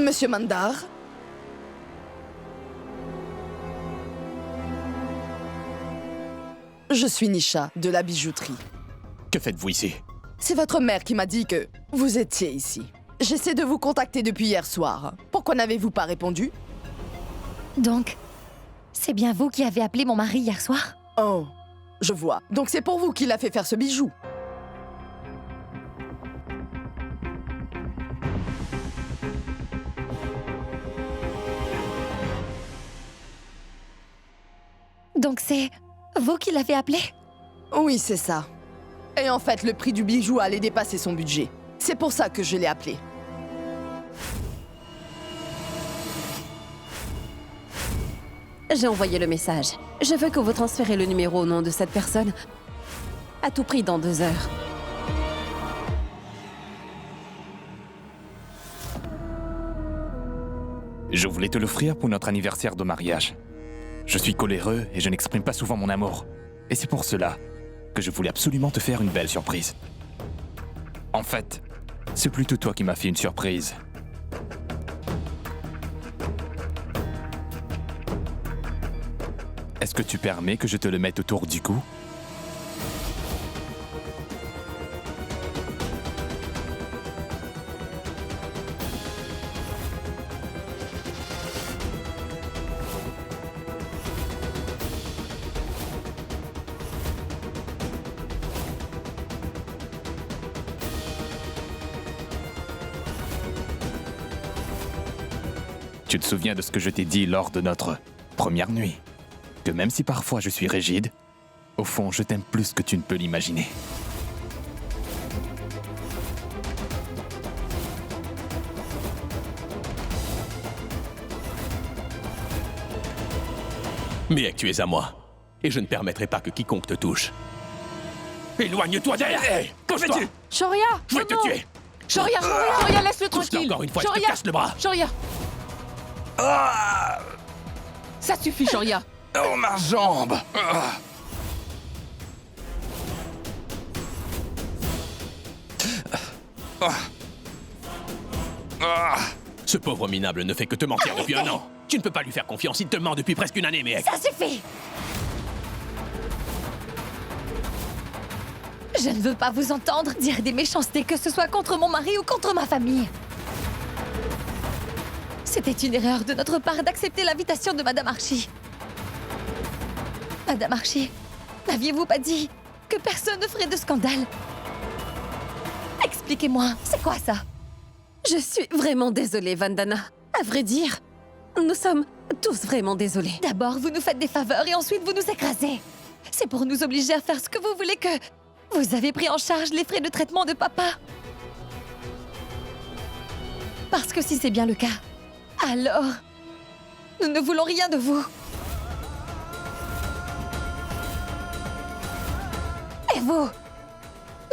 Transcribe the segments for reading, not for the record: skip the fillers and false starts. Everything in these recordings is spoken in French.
Monsieur Mandar? Je suis Nisha, de la bijouterie. Que faites-vous ici? C'est votre mère qui m'a dit que vous étiez ici. J'essaie de vous contacter depuis hier soir. Pourquoi n'avez-vous pas répondu? Donc, c'est bien vous qui avez appelé mon mari hier soir? Oh, je vois. Donc c'est pour vous qu'il a fait faire ce bijou. Donc c'est vous qui l'avez appelé? Oui, c'est ça. Et en fait, le prix du bijou allait dépasser son budget. C'est pour ça que je l'ai appelé. J'ai envoyé le message. Je veux que vous transférez le numéro au nom de cette personne. À tout prix dans 2 heures. Je voulais te l'offrir pour notre anniversaire de mariage. Je suis coléreux et je n'exprime pas souvent mon amour. Et c'est pour cela que je voulais absolument te faire une belle surprise. En fait, c'est plutôt toi qui m'as fait une surprise. Est-ce que tu permets que je te le mette autour du cou? Tu te souviens de ce que je t'ai dit lors de notre première nuit? Que même si parfois je suis rigide, au fond, je t'aime plus que tu ne peux l'imaginer. Miek, tu es à moi. Et je ne permettrai pas que quiconque te touche. Éloigne-toi d'elle! Hey, Que fais-tu? Shoria! Je vais te tuer! Shoria, Shoria, laisse-le Touche-la tranquille! encore une fois, je te Shoria, casse le bras! Shoria! Ça suffit, Shoria! Oh, ma jambe! Ce pauvre minable ne fait que te mentir depuis 1 an. Tu ne peux pas lui faire confiance, il te ment depuis presque 1 année, Miek. Ça suffit! Je ne veux pas vous entendre dire des méchancetés, que ce soit contre mon mari ou contre ma famille. C'était une erreur de notre part d'accepter l'invitation de Madame Archie. Madame Archie, n'aviez-vous pas dit que personne ne ferait de scandale? Expliquez-moi, c'est quoi ça? Je suis vraiment désolée, Vandana. À vrai dire, nous sommes tous vraiment désolés. D'abord, vous nous faites des faveurs et ensuite vous nous écrasez. C'est pour nous obliger à faire ce que vous voulez que... Vous avez pris en charge les frais de traitement de papa. Parce que si c'est bien le cas, alors... Nous ne voulons rien de vous. Et vous,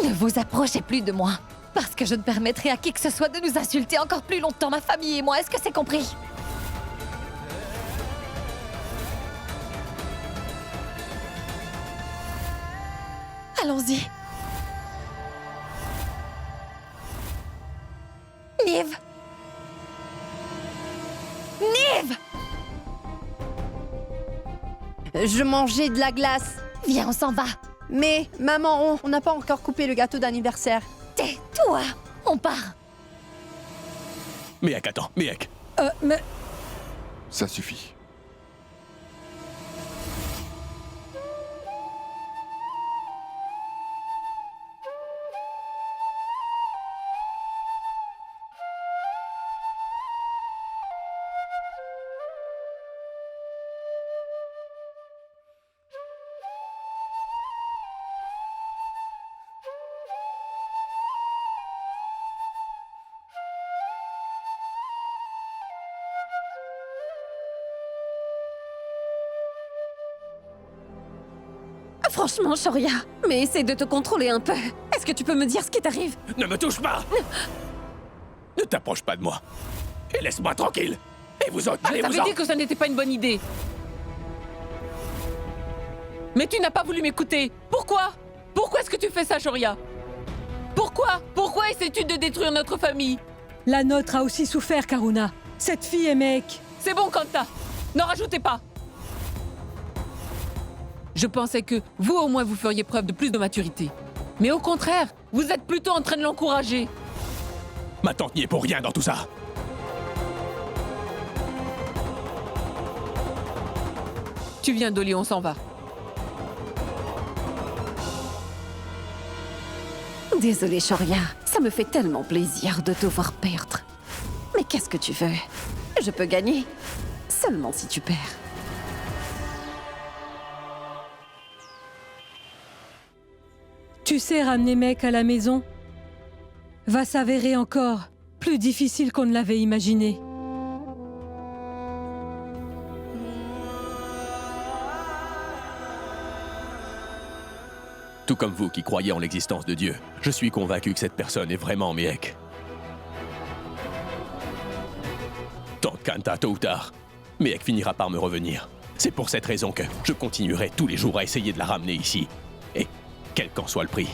ne vous approchez plus de moi. Parce que je ne permettrai à qui que ce soit de nous insulter encore plus longtemps, ma famille et moi. Est-ce que c'est compris? Allons-y. Nive! Nive! Je mangeais de la glace. Viens, on s'en va. Mais, maman, on n'a pas encore coupé le gâteau d'anniversaire. Tais-toi! On part. Miek, attends, Miek. Mais... Ça suffit. Franchement, Shoria, mais essaie de te contrôler un peu. Est-ce que tu peux me dire ce qui t'arrive? Ne me touche pas! Ne t'approche pas de moi. Et laisse-moi tranquille. Et vous autres, Je allez-vous-en! t'avais dit que ça n'était pas une bonne idée. Mais tu n'as pas voulu m'écouter. Pourquoi? Pourquoi est-ce que tu fais ça, Shoria? Pourquoi? Pourquoi essaies-tu de détruire notre famille? La nôtre a aussi souffert, Karuna. Cette fille est mec. C'est bon, Kanta. N'en rajoutez pas. Je pensais que vous, au moins, vous feriez preuve de plus de maturité. Mais au contraire, vous êtes plutôt en train de l'encourager. Ma tante n'y est pour rien dans tout ça. Tu viens, Dolly, on s'en va. Désolée, Shoria. Ça me fait tellement plaisir de te voir perdre. Mais qu'est-ce que tu veux? Je peux gagner. Seulement si tu perds. Tu sais, ramener mec à la maison va s'avérer encore plus difficile qu'on ne l'avait imaginé. Tout comme vous qui croyez en l'existence de Dieu, je suis convaincu que cette personne est vraiment Mehek. Tante Kanta, tôt ou tard, Mehek finira par me revenir. C'est pour cette raison que je continuerai tous les jours à essayer de la ramener ici. Et quel qu'en soit le prix.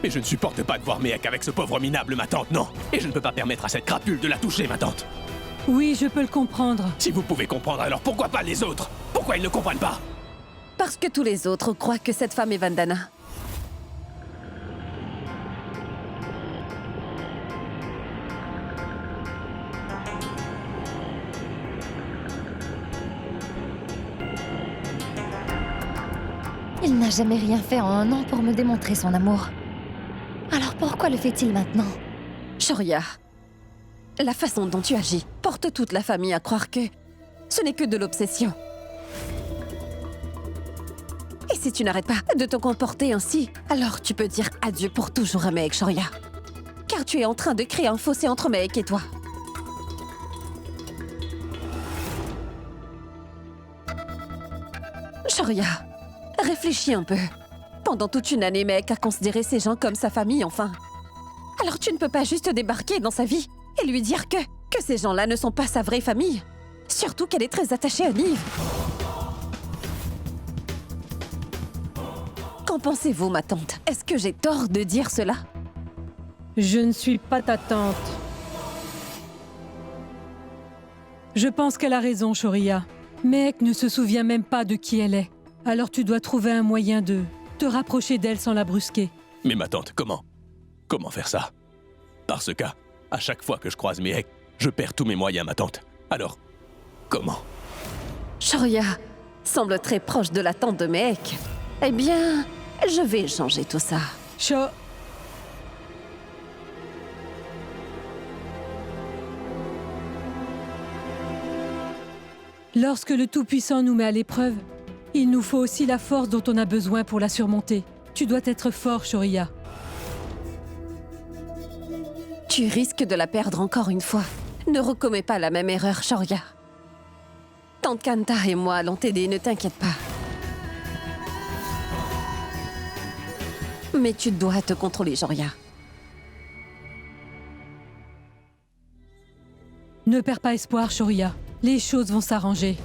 Mais je ne supporte pas de voir Mehek avec ce pauvre minable, ma tante, non. Et je ne peux pas permettre à cette crapule de la toucher, ma tante. Oui, je peux le comprendre. Si vous pouvez comprendre, alors pourquoi pas les autres? Pourquoi ils ne comprennent pas? Parce que tous les autres croient que cette femme est Vandana. Il n'a jamais rien fait en un an pour me démontrer son amour. Alors pourquoi le fait-il maintenant? Shoria, la façon dont tu agis porte toute la famille à croire que ce n'est que de l'obsession. Et si tu n'arrêtes pas de te comporter ainsi, alors tu peux dire adieu pour toujours à Mehek, Shoria. Car tu es en train de créer un fossé entre Mehek et toi. Shoria, réfléchis un peu. Pendant toute une année, Mehek a considéré ces gens comme sa famille, enfin. Alors tu ne peux pas juste débarquer dans sa vie et lui dire que ces gens-là ne sont pas sa vraie famille. Surtout qu'elle est très attachée à Niv. Qu'en pensez-vous, ma tante? Est-ce que j'ai tort de dire cela? Je ne suis pas ta tante. Je pense qu'elle a raison, Shoria. Mehek ne se souvient même pas de qui elle est. Alors tu dois trouver un moyen de te rapprocher d'elle sans la brusquer. Mais ma tante, comment? Comment faire ça? Parce qu'à chaque fois que je croise Mehek, je perds tous mes moyens, ma tante. Alors, comment? Shoria semble très proche de la tante de Mehek. Eh bien, je vais changer tout ça. Lorsque le Tout-Puissant nous met à l'épreuve, il nous faut aussi la force dont on a besoin pour la surmonter. Tu dois être fort, Shoria. Tu risques de la perdre encore une fois. Ne recommets pas la même erreur, Shoria. Tante Kanta et moi allons t'aider, ne t'inquiète pas. Mais tu dois te contrôler, Shoria. Ne perds pas espoir, Shoria. Les choses vont s'arranger.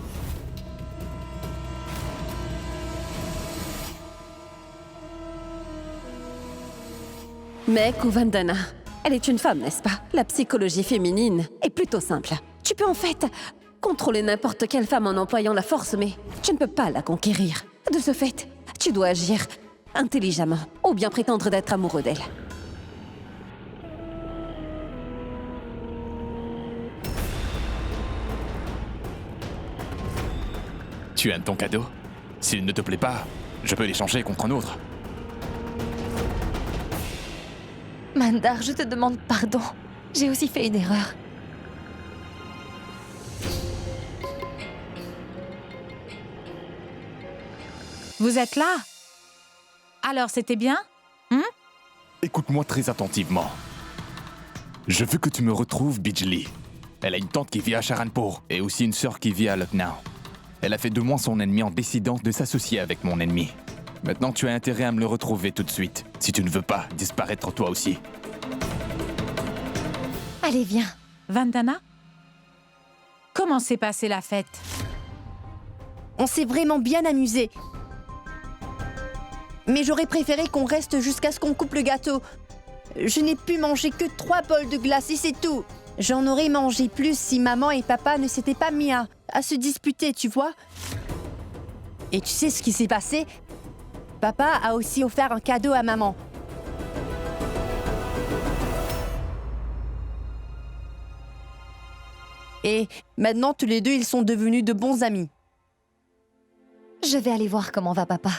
Mehek ou Vandana, elle est une femme, n'est-ce pas? La psychologie féminine est plutôt simple. Tu peux en fait contrôler n'importe quelle femme en employant la force, mais tu ne peux pas la conquérir. De ce fait, tu dois agir intelligemment ou bien prétendre d'être amoureux d'elle. Tu aimes ton cadeau? S'il ne te plaît pas, je peux l'échanger contre un autre. Mandar, je te demande pardon. J'ai aussi fait une erreur. Vous êtes là? Alors, c'était bien? Écoute-moi très attentivement. Je veux que tu me retrouves Bijli. Elle a une tante qui vit à Charanpur et aussi une sœur qui vit à Lucknow. Elle a fait de moi son ennemi en décidant de s'associer avec mon ennemi. Maintenant, tu as intérêt à me le retrouver tout de suite, si tu ne veux pas disparaître toi aussi. Allez, viens. Vandana? Comment s'est passée la fête? On s'est vraiment bien amusé. Mais j'aurais préféré qu'on reste jusqu'à ce qu'on coupe le gâteau. Je n'ai pu manger que 3 bols de glace et c'est tout. J'en aurais mangé plus si maman et papa ne s'étaient pas mis à se disputer, tu vois. Et tu sais ce qui s'est passé? Papa a aussi offert un cadeau à maman. Et maintenant, tous les deux, ils sont devenus de bons amis. Je vais aller voir comment va papa.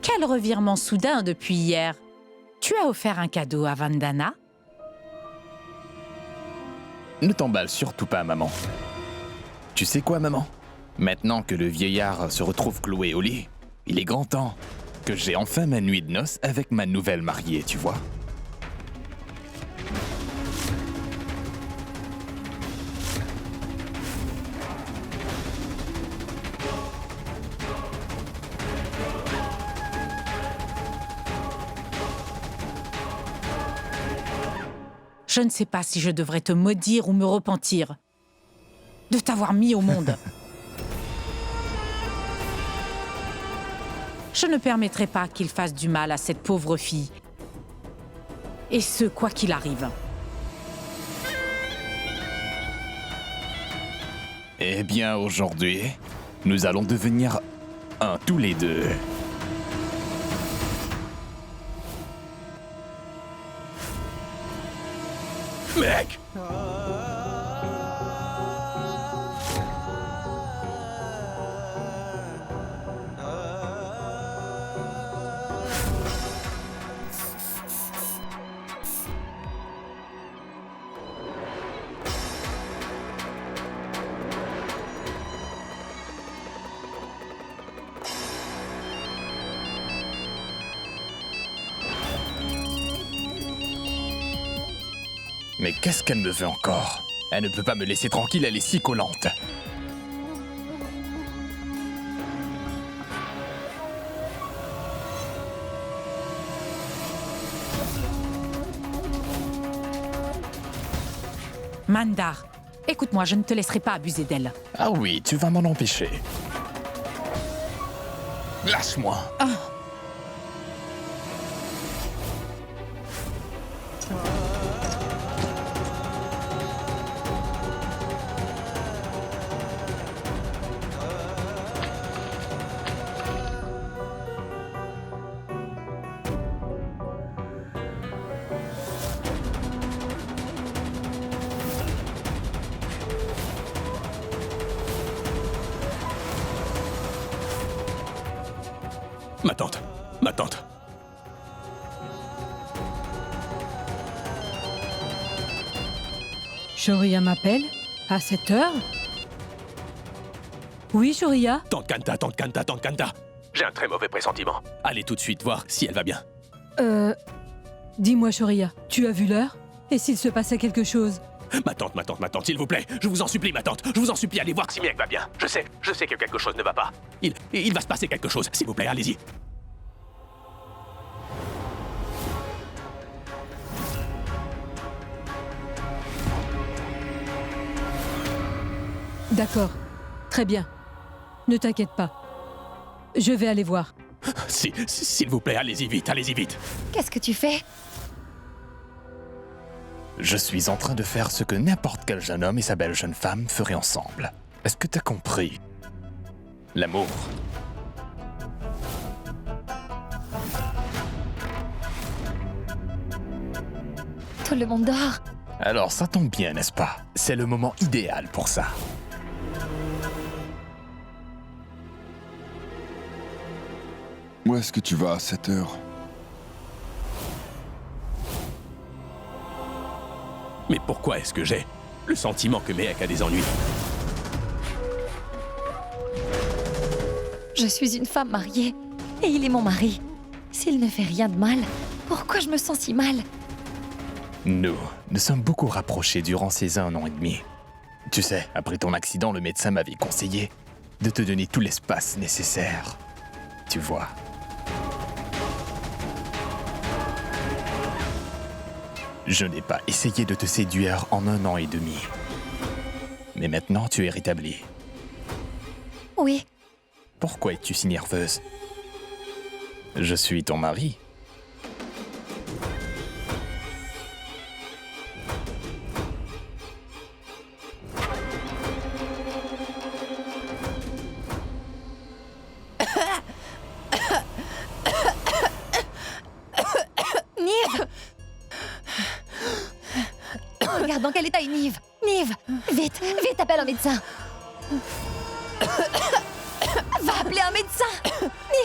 Quel revirement soudain depuis hier. Tu as offert un cadeau à Vandana? Ne t'emballe surtout pas, maman. Tu sais quoi, maman? Maintenant que le vieillard se retrouve cloué au lit, il est grand temps que j'ai enfin ma nuit de noces avec ma nouvelle mariée, tu vois. Je ne sais pas si je devrais te maudire ou me repentir de t'avoir mis au monde. Je ne permettrai pas qu'il fasse du mal à cette pauvre fille. Et ce, quoi qu'il arrive. Eh bien, aujourd'hui, nous allons devenir un tous les deux. Mec! Mais qu'est-ce qu'elle me veut encore? Elle ne peut pas me laisser tranquille, elle est si collante. Mandar, écoute-moi, je ne te laisserai pas abuser d'elle. Ah oui, tu vas m'en empêcher. Lâche-moi. Ma tante. Shoria m'appelle? À cette heure? Oui, Shoria? Tante Kanta. J'ai un très mauvais pressentiment. Allez tout de suite voir si elle va bien. Dis-moi, Shoria, tu as vu l'heure? Et s'il se passait quelque chose? Ma tante, s'il vous plaît. Je vous en supplie, ma tante. Je vous en supplie, allez voir si Miek va bien. Je sais que quelque chose ne va pas. Il va se passer quelque chose. S'il vous plaît, allez-y. D'accord. Très bien. Ne t'inquiète pas. Je vais aller voir. S'il vous plaît, allez-y vite. Qu'est-ce que tu fais? Je suis en train de faire ce que n'importe quel jeune homme et sa belle jeune femme feraient ensemble. Est-ce que t'as compris? L'amour. Tout le monde dort. Alors ça tombe bien, n'est-ce pas? C'est le moment idéal pour ça. Où est-ce que tu vas à cette heure? Mais pourquoi est-ce que j'ai le sentiment que Miek a des ennuis? Je suis une femme mariée et il est mon mari. S'il ne fait rien de mal, pourquoi je me sens si mal? Nous sommes beaucoup rapprochés durant ces 1 an et demi. Tu sais, après ton accident, le médecin m'avait conseillé de te donner tout l'espace nécessaire. Tu vois. Je n'ai pas essayé de te séduire en 1 an et demi. Mais maintenant, tu es rétablie. Oui. Pourquoi es-tu si nerveuse? Je suis ton mari. médecin. Va appeler un médecin.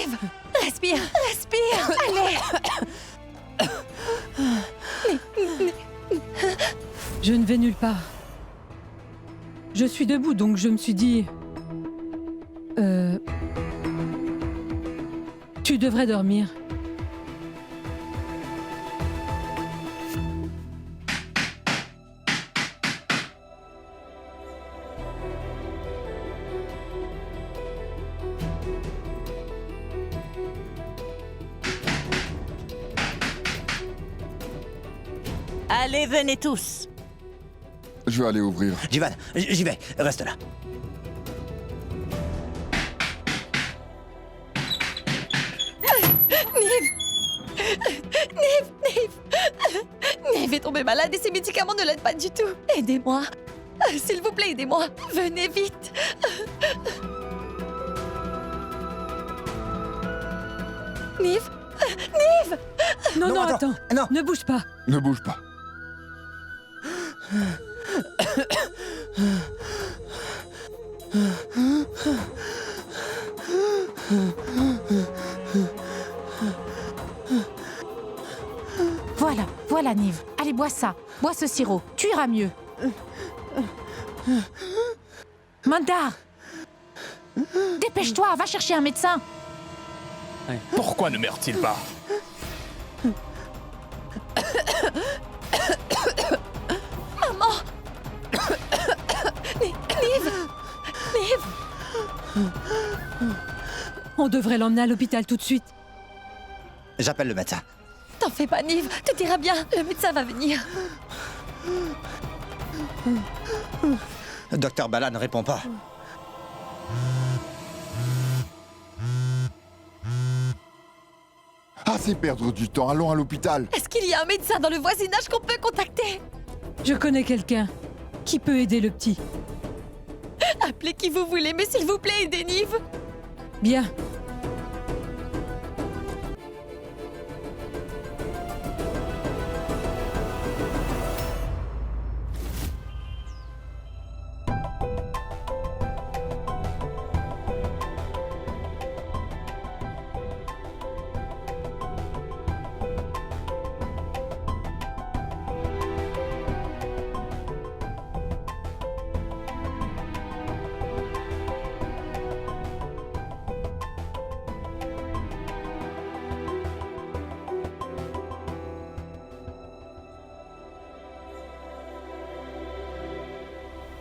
Nive, respire, respire. Allez. Je ne vais nulle part. Je suis debout, donc je me suis dit... Tu devrais dormir. Allez, venez tous. Je vais aller ouvrir. Jivan, j'y vais. Reste là. Nive est tombée malade et ses médicaments ne l'aident pas du tout. Aidez-moi. S'il vous plaît, aidez-moi. Venez vite. Nive. Nive. Non, Non, non, attends. attends. Non. Ne bouge pas. Ne bouge pas. Voilà, voilà, Nive. Allez, bois ça. Bois ce sirop. Tu iras mieux. Mandar, dépêche-toi, va chercher un médecin. Pourquoi ne meurt-il pas? Maman. Nive. Nive. On devrait l'emmener à l'hôpital tout de suite. J'appelle le médecin. T'en fais pas, Nive. Tout ira bien. Le médecin va venir. Docteur Bala ne répond pas. Ah, c'est perdre du temps. Allons à l'hôpital. Est-ce qu'il y a un médecin dans le voisinage qu'on peut contacter? Je connais quelqu'un qui peut aider le petit. Appelez qui vous voulez, mais s'il vous plaît, aidez Nive. Bien.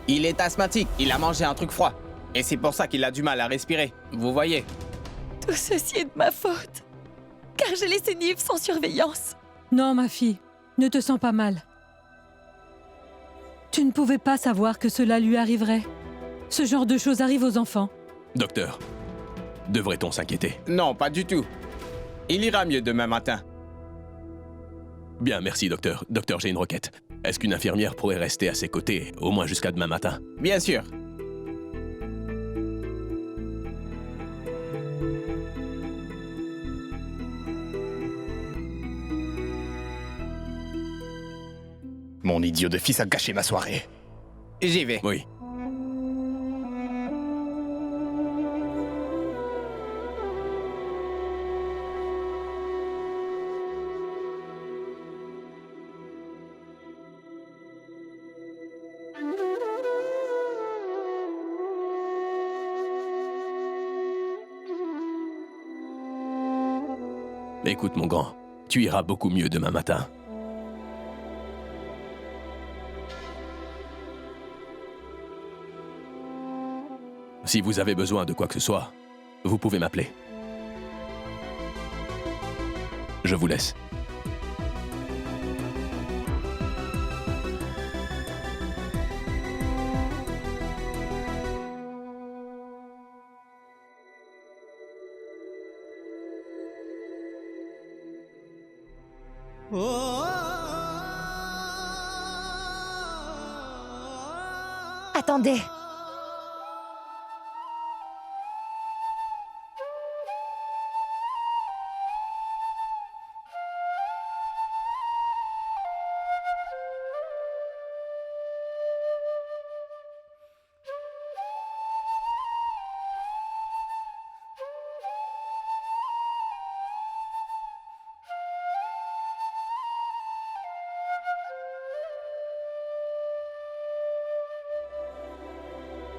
Il est asthmatique, il a mangé un truc froid. Et c'est pour ça qu'il a du mal à respirer. Vous voyez. Tout ceci est de ma faute. Car j'ai laissé Nive sans surveillance. Non, ma fille, ne te sens pas mal. Tu ne pouvais pas savoir que cela lui arriverait. Ce genre de choses arrive aux enfants. Docteur, devrait-on s'inquiéter? Non, pas du tout. Il ira mieux demain matin. Bien, merci, docteur. Docteur, j'ai une requête. Est-ce qu'une infirmière pourrait rester à ses côtés, au moins jusqu'à demain matin? Bien sûr. Mon idiot de fils a gâché ma soirée. J'y vais. Oui. Écoute, mon grand, tu iras beaucoup mieux demain matin. Si vous avez besoin de quoi que ce soit, vous pouvez m'appeler. Je vous laisse. Attendez.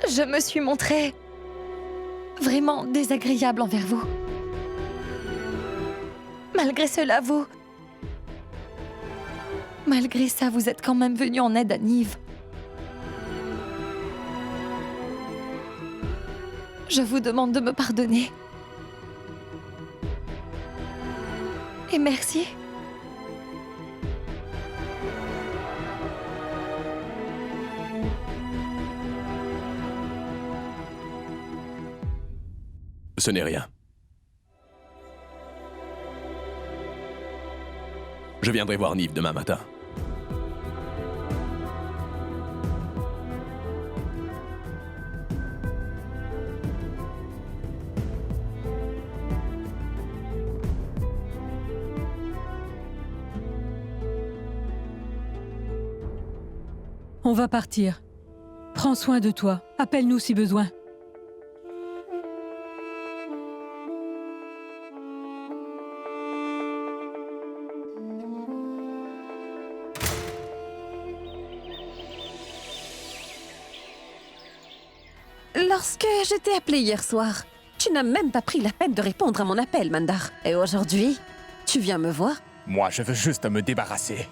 je me suis montrée vraiment désagréable envers vous. Malgré cela, malgré ça, vous êtes quand même venu en aide à Nive. Je vous demande de me pardonner. Et merci. Ce n'est rien. Je viendrai voir Nive demain matin. On va partir. Prends soin de toi. Appelle-nous si besoin. Lorsque je t'ai appelé hier soir, tu n'as même pas pris la peine de répondre à mon appel, Mandar. Et aujourd'hui, tu viens me voir? Moi, je veux juste me débarrasser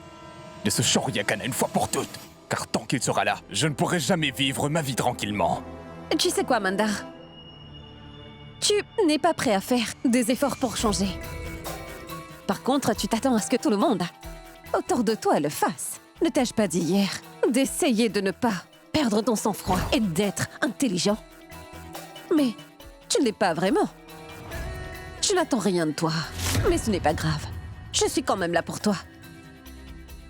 de ce Shoryakana une fois pour toutes. Car tant qu'il sera là, je ne pourrai jamais vivre ma vie tranquillement. Tu sais quoi, Mandar? Tu n'es pas prêt à faire des efforts pour changer. Par contre, tu t'attends à ce que tout le monde autour de toi le fasse. Ne t'ai-je pas dit hier d'essayer de ne pas perdre ton sang-froid et d'être intelligent? Mais tu ne l'es pas vraiment. Je n'attends rien de toi, mais ce n'est pas grave. Je suis quand même là pour toi.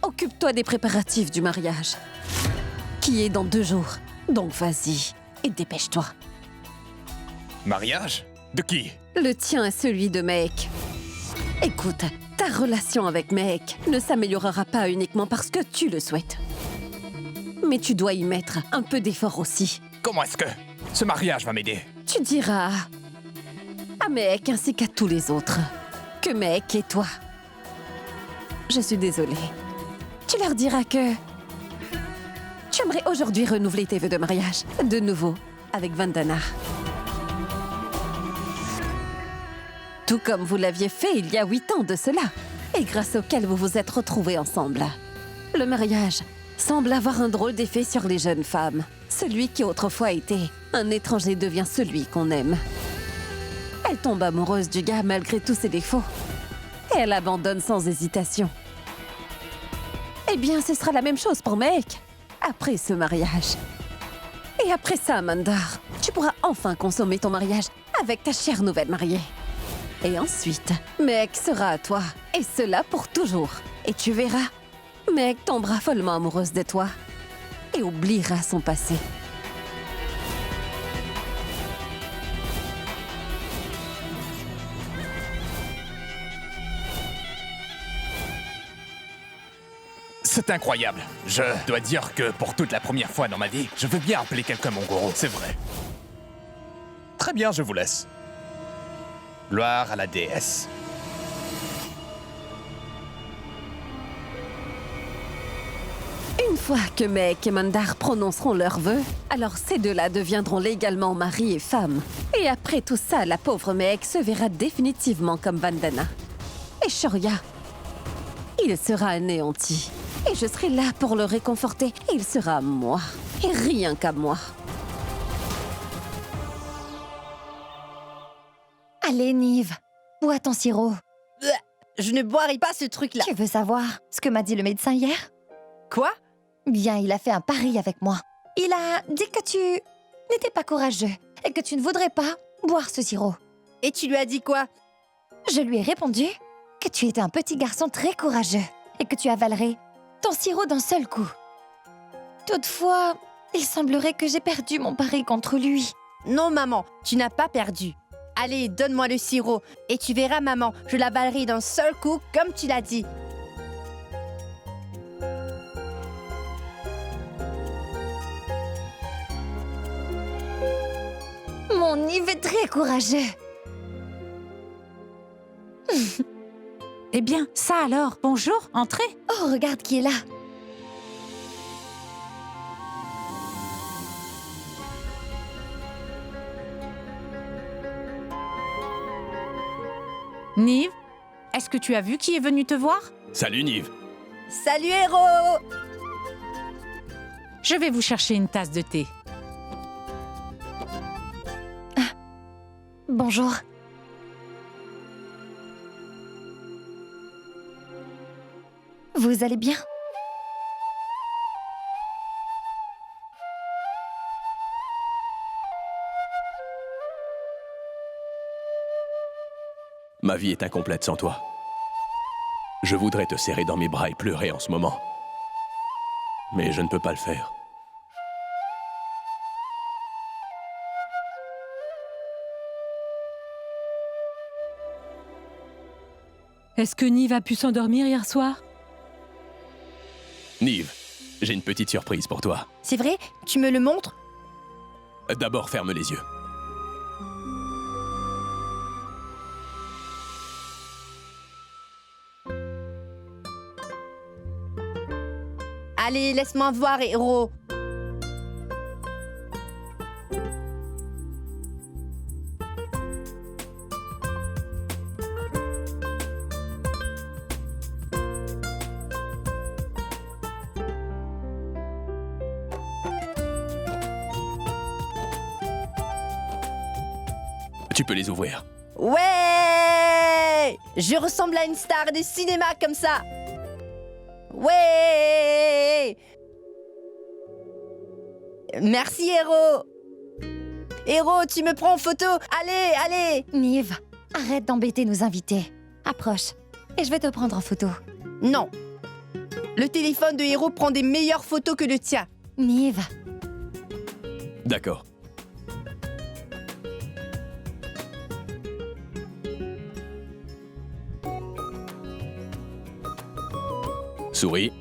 Occupe-toi des préparatifs du mariage, qui est dans 2 jours. Donc vas-y et dépêche-toi. Mariage? De qui? Le tien est celui de Mehek. Écoute, ta relation avec Mehek ne s'améliorera pas uniquement parce que tu le souhaites. Mais tu dois y mettre un peu d'effort aussi. Comment est-ce que ce mariage va m'aider? Tu diras à Mehek ainsi qu'à tous les autres que Mehek est toi. Je suis désolée. Tu leur diras que tu aimerais aujourd'hui renouveler tes vœux de mariage de nouveau avec Vandana. Tout comme vous l'aviez fait il y a 8 ans de cela, et grâce auquel vous vous êtes retrouvés ensemble. Le mariage semble avoir un drôle d'effet sur les jeunes femmes. Celui qui autrefois était un étranger devient celui qu'on aime. Elle tombe amoureuse du gars malgré tous ses défauts. Et elle abandonne sans hésitation. Eh bien, ce sera la même chose pour Mehek, après ce mariage. Et après ça, Mandar, tu pourras enfin consommer ton mariage avec ta chère nouvelle mariée. Et ensuite, Mehek sera à toi, et cela pour toujours. Et tu verras, Mehek tombera follement amoureuse de toi et oubliera son passé. C'est incroyable. Je dois dire que pour toute la première fois dans ma vie, je veux bien appeler quelqu'un mon gourou, c'est vrai. Très bien, je vous laisse. Gloire à la déesse. Une fois que Mehek et Mandar prononceront leurs vœux, alors ces deux-là deviendront légalement mari et femme. Et après tout ça, la pauvre Mehek se verra définitivement comme Vandana. Et Shorya, il sera anéanti. Et je serai là pour le réconforter. Et il sera à moi. Et rien qu'à moi. Allez, Nive, bois ton sirop. Je ne boirai pas ce truc-là. Tu veux savoir ce que m'a dit le médecin hier? Quoi? Bien, il a fait un pari avec moi. Il a dit que tu n'étais pas courageux et que tu ne voudrais pas boire ce sirop. Et tu lui as dit quoi? Je lui ai répondu que tu étais un petit garçon très courageux et que tu avalerais ton sirop d'un seul coup. Toutefois, il semblerait que j'ai perdu mon pari contre lui. Non, maman, tu n'as pas perdu. Allez, donne-moi le sirop. Et tu verras, maman, je l'avalerai d'un seul coup, comme tu l'as dit. Mon Nive est très courageux. Eh bien, ça alors, bonjour, entrez. Oh, regarde qui est là. Nive, est-ce que tu as vu qui est venu te voir? Salut Nive. Salut héros! Je vais vous chercher une tasse de thé. Bonjour. Vous allez bien? Ma vie est incomplète sans toi. Je voudrais te serrer dans mes bras et pleurer en ce moment. Mais je ne peux pas le faire. Est-ce que Nive a pu s'endormir hier soir? Nive, j'ai une petite surprise pour toi. C'est vrai? Tu me le montres? D'abord, ferme les yeux. Allez, laisse-moi voir, héros. Tu peux les ouvrir. Ouais! Je ressemble à une star de cinéma comme ça. Ouais! Merci, héros. Héros, tu me prends en photo. Allez, allez! Nive, arrête d'embêter nos invités. Approche, et je vais te prendre en photo. Non. Le téléphone de héros prend des meilleures photos que le tien. Nive. D'accord. Souris.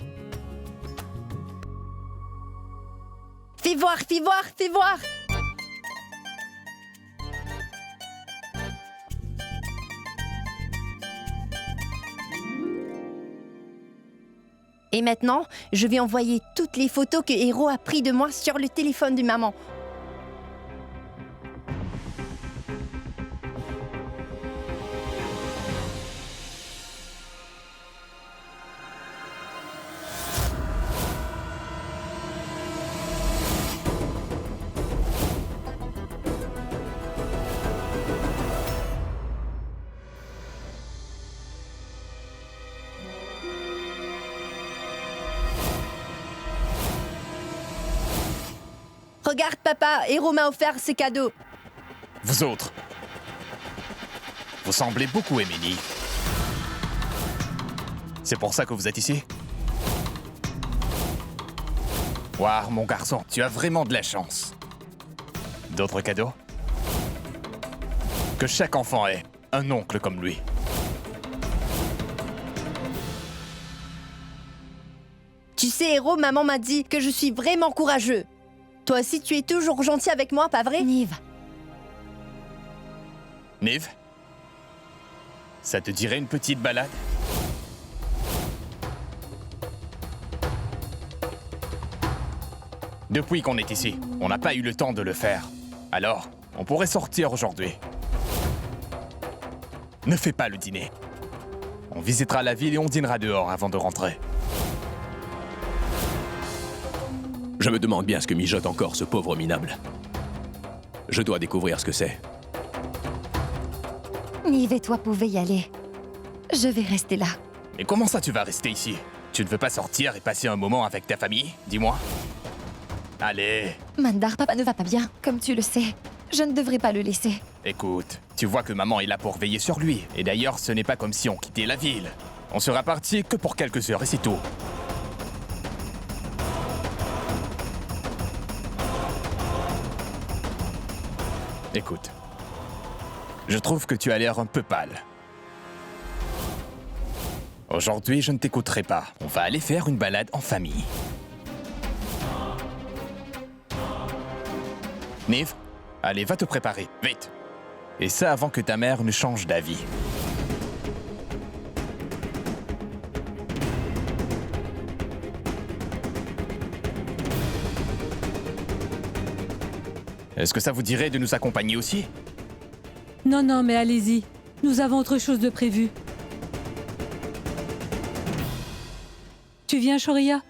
Fais voir, fais voir, fais voir! Et maintenant, je vais envoyer toutes les photos que Héros a prises de moi sur le téléphone de maman. Regarde, papa, Héros m'a offert ses cadeaux. Vous autres, vous semblez beaucoup aimer Nive. C'est pour ça que vous êtes ici? Waouh, mon garçon, tu as vraiment de la chance. D'autres cadeaux? Que chaque enfant ait un oncle comme lui. Tu sais, Héros, maman m'a dit que je suis vraiment courageux. Toi aussi, tu es toujours gentil avec moi, pas vrai? Nive. Nive? Ça te dirait une petite balade? Depuis qu'on est ici, on n'a pas eu le temps de le faire. Alors, on pourrait sortir aujourd'hui. Ne fais pas le dîner. On visitera la ville et on dînera dehors avant de rentrer. Je me demande bien ce que mijote encore ce pauvre minable. Je dois découvrir ce que c'est. Nive et toi pouvez y aller. Je vais rester là. Mais comment ça tu vas rester ici? Tu ne veux pas sortir et passer un moment avec ta famille? Dis-moi. Allez. Mandar, papa ne va pas bien, comme tu le sais. Je ne devrais pas le laisser. Écoute, tu vois que maman est là pour veiller sur lui. Et d'ailleurs, ce n'est pas comme si on quittait la ville. On sera parti que pour quelques heures et c'est tout. Écoute, je trouve que tu as l'air un peu pâle. Aujourd'hui, je ne t'écouterai pas. On va aller faire une balade en famille. Nive, allez, va te préparer, vite. Et ça avant que ta mère ne change d'avis. Est-ce que ça vous dirait de nous accompagner aussi? Non, non, mais allez-y. Nous avons autre chose de prévu. Tu viens, Shoria?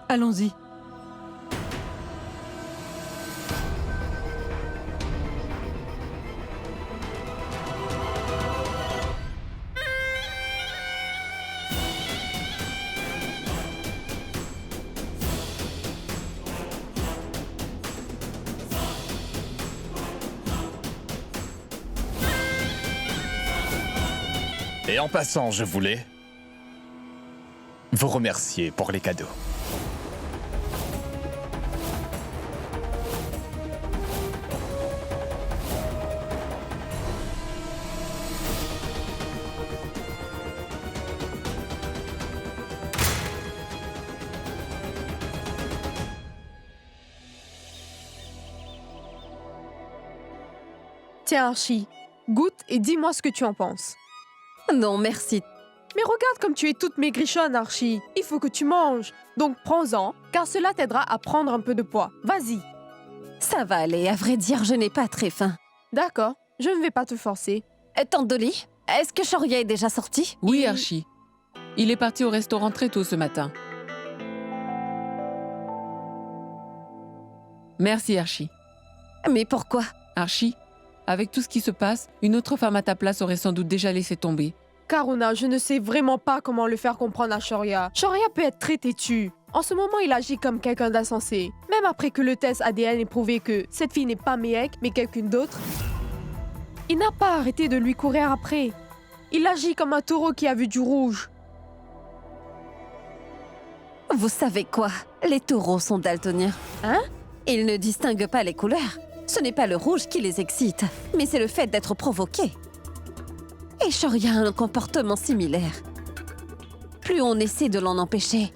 Allons-y. Et en passant, je voulais vous remercier pour les cadeaux. Tiens, Archie, goûte et dis-moi ce que tu en penses. Non, merci. Mais regarde comme tu es toute maigrichonne, Archie. Il faut que tu manges. Donc prends-en, car cela t'aidera à prendre un peu de poids. Vas-y. Ça va aller, à vrai dire, je n'ai pas très faim. D'accord, je ne vais pas te forcer. Tante Dolly, est-ce que Shoria est déjà sorti? Oui, Archie. Il est parti au restaurant très tôt ce matin. Merci, Archie. Mais pourquoi? Archie, avec tout ce qui se passe, une autre femme à ta place aurait sans doute déjà laissé tomber. Karuna, je ne sais vraiment pas comment le faire comprendre à Shoria. Shoria peut être très têtu. En ce moment, il agit comme quelqu'un d'insensé. Même après que le test ADN ait prouvé que cette fille n'est pas Mehek, mais quelqu'un d'autre, il n'a pas arrêté de lui courir après. Il agit comme un taureau qui a vu du rouge. Vous savez quoi? Les taureaux sont daltoniens. Hein? Ils ne distinguent pas les couleurs. Ce n'est pas le rouge qui les excite, mais c'est le fait d'être provoqué. Et Shoria a un comportement similaire. Plus on essaie de l'en empêcher,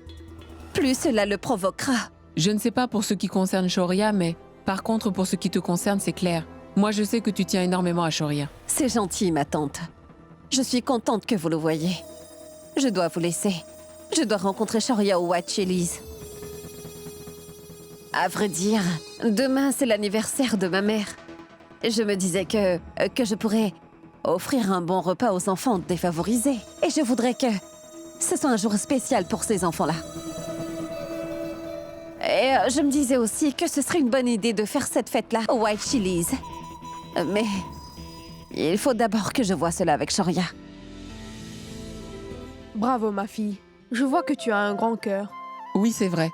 plus cela le provoquera. Je ne sais pas pour ce qui concerne Shoria, mais par contre, pour ce qui te concerne, c'est clair. Moi, je sais que tu tiens énormément à Shoria. C'est gentil, ma tante. Je suis contente que vous le voyiez. Je dois vous laisser. Je dois rencontrer Shoria au White Chili's. À vrai dire, demain, c'est l'anniversaire de ma mère. Je me disais que je pourrais offrir un bon repas aux enfants défavorisés. Et je voudrais que ce soit un jour spécial pour ces enfants-là. Et je me disais aussi que ce serait une bonne idée de faire cette fête-là au White Chili's. Mais il faut d'abord que je voie cela avec Shoria. Bravo, ma fille. Je vois que tu as un grand cœur. Oui, c'est vrai.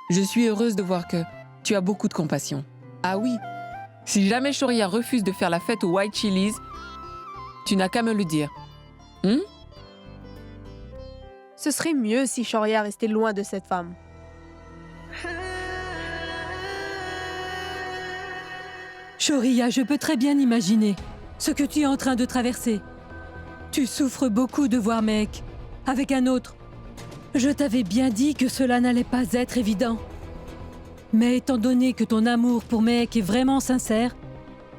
Je suis heureuse de voir que tu as beaucoup de compassion. Ah oui, si jamais Shoria refuse de faire la fête au White Chili's, tu n'as qu'à me le dire. Ce serait mieux si Shoria restait loin de cette femme. Shoria, je peux très bien imaginer ce que tu es en train de traverser. Tu souffres beaucoup de voir Mehek avec un autre. Je t'avais bien dit que cela n'allait pas être évident. Mais étant donné que ton amour pour Mehek est vraiment sincère,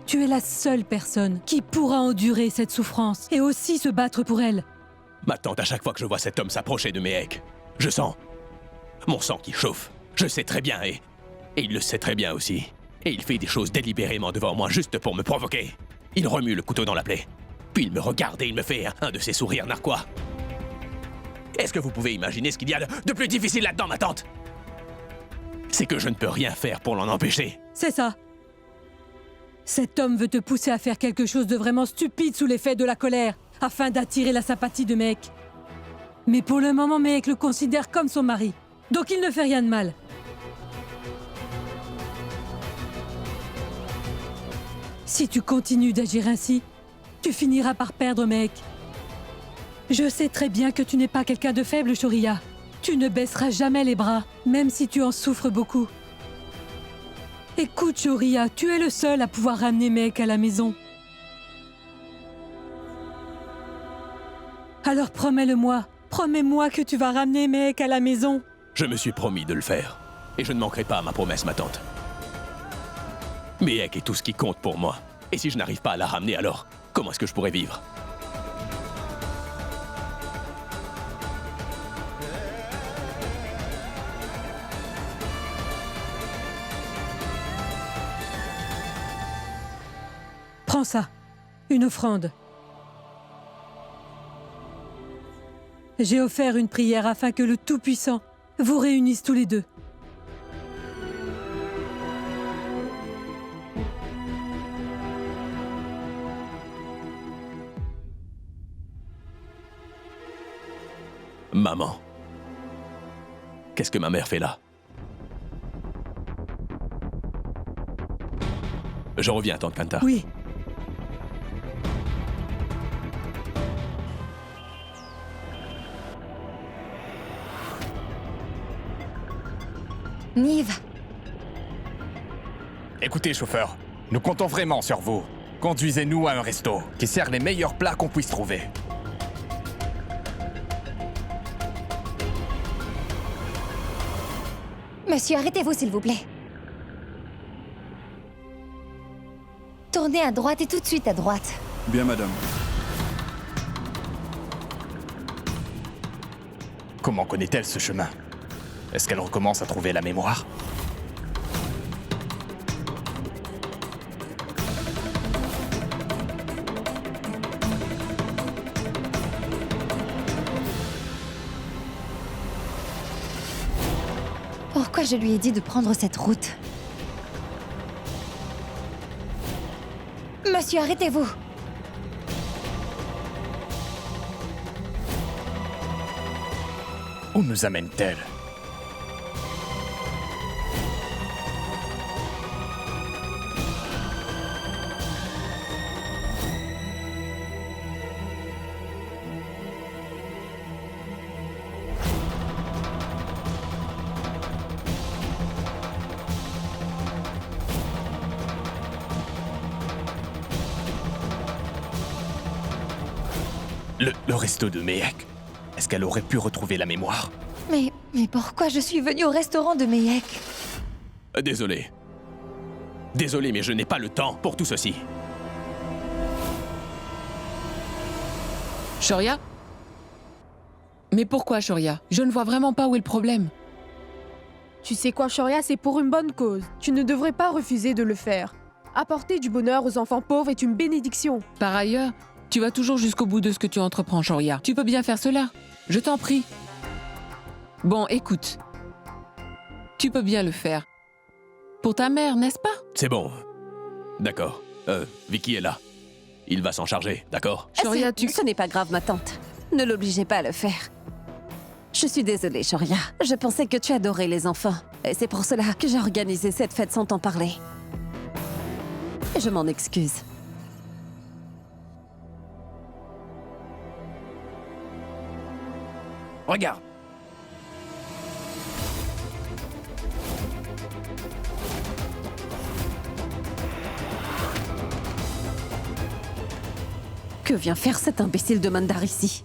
tu es la seule personne qui pourra endurer cette souffrance et aussi se battre pour elle. Ma tante, à chaque fois que je vois cet homme s'approcher de Mehek, je sens mon sang qui chauffe. Je sais très bien et il le sait très bien aussi. Et il fait des choses délibérément devant moi juste pour me provoquer. Il remue le couteau dans la plaie. Puis il me regarde et il me fait un de ses sourires narquois. Est-ce que vous pouvez imaginer ce qu'il y a de plus difficile là-dedans, ma tante? C'est que je ne peux rien faire pour l'en empêcher. C'est ça. Cet homme veut te pousser à faire quelque chose de vraiment stupide sous l'effet de la colère, afin d'attirer la sympathie de Mehek. Mais pour le moment, Mehek le considère comme son mari. Donc il ne fait rien de mal. Si tu continues d'agir ainsi, tu finiras par perdre Mehek. Je sais très bien que tu n'es pas quelqu'un de faible, Shoria. Tu ne baisseras jamais les bras, même si tu en souffres beaucoup. Écoute, Shoria, tu es le seul à pouvoir ramener Mehek à la maison. Alors promets-le-moi. Promets-moi que tu vas ramener Mehek à la maison. Je me suis promis de le faire. Et je ne manquerai pas à ma promesse, ma tante. Mehek est tout ce qui compte pour moi. Et si je n'arrive pas à la ramener, alors comment est-ce que je pourrais vivre? Prends ça. Une offrande. J'ai offert une prière afin que le Tout-Puissant vous réunisse tous les deux. Maman. Qu'est-ce que ma mère fait là? Je reviens, Tante Kanta. Oui. Nive, Écoutez, chauffeur, nous comptons vraiment sur vous. Conduisez-nous à un resto qui sert les meilleurs plats qu'on puisse trouver. monsieur, arrêtez-vous s'il vous plaît. Tournez à droite et tout de suite à droite. Bien, madame. Comment connaît-elle ce chemin? Est-ce qu'elle recommence à trouver la mémoire? Pourquoi je lui ai dit de prendre cette route? Monsieur, arrêtez-vous! Où nous amène-t-elle? Le resto de Mehek. Est-ce qu'elle aurait pu retrouver la mémoire? Mais pourquoi je suis venue au restaurant de Mehek? Désolé. Désolé, mais je n'ai pas le temps pour tout ceci. Shoria? Mais pourquoi, Shoria? Je ne vois vraiment pas où est le problème. Tu sais quoi, Shoria, c'est pour une bonne cause. Tu ne devrais pas refuser de le faire. Apporter du bonheur aux enfants pauvres est une bénédiction. Par ailleurs, tu vas toujours jusqu'au bout de ce que tu entreprends, Shoria. Tu peux bien faire cela. Je t'en prie. Bon, écoute. Tu peux bien le faire. Pour ta mère, n'est-ce pas? C'est bon. D'accord. Vicky est là. Il va s'en charger, d'accord? Shoria, Ce n'est pas grave, ma tante. Ne l'obligez pas à le faire. Je suis désolée, Shoria. Je pensais que tu adorais les enfants. Et c'est pour cela que j'ai organisé cette fête sans t'en parler. Je m'en excuse. Regarde. Que vient faire cet imbécile de Mandar ici?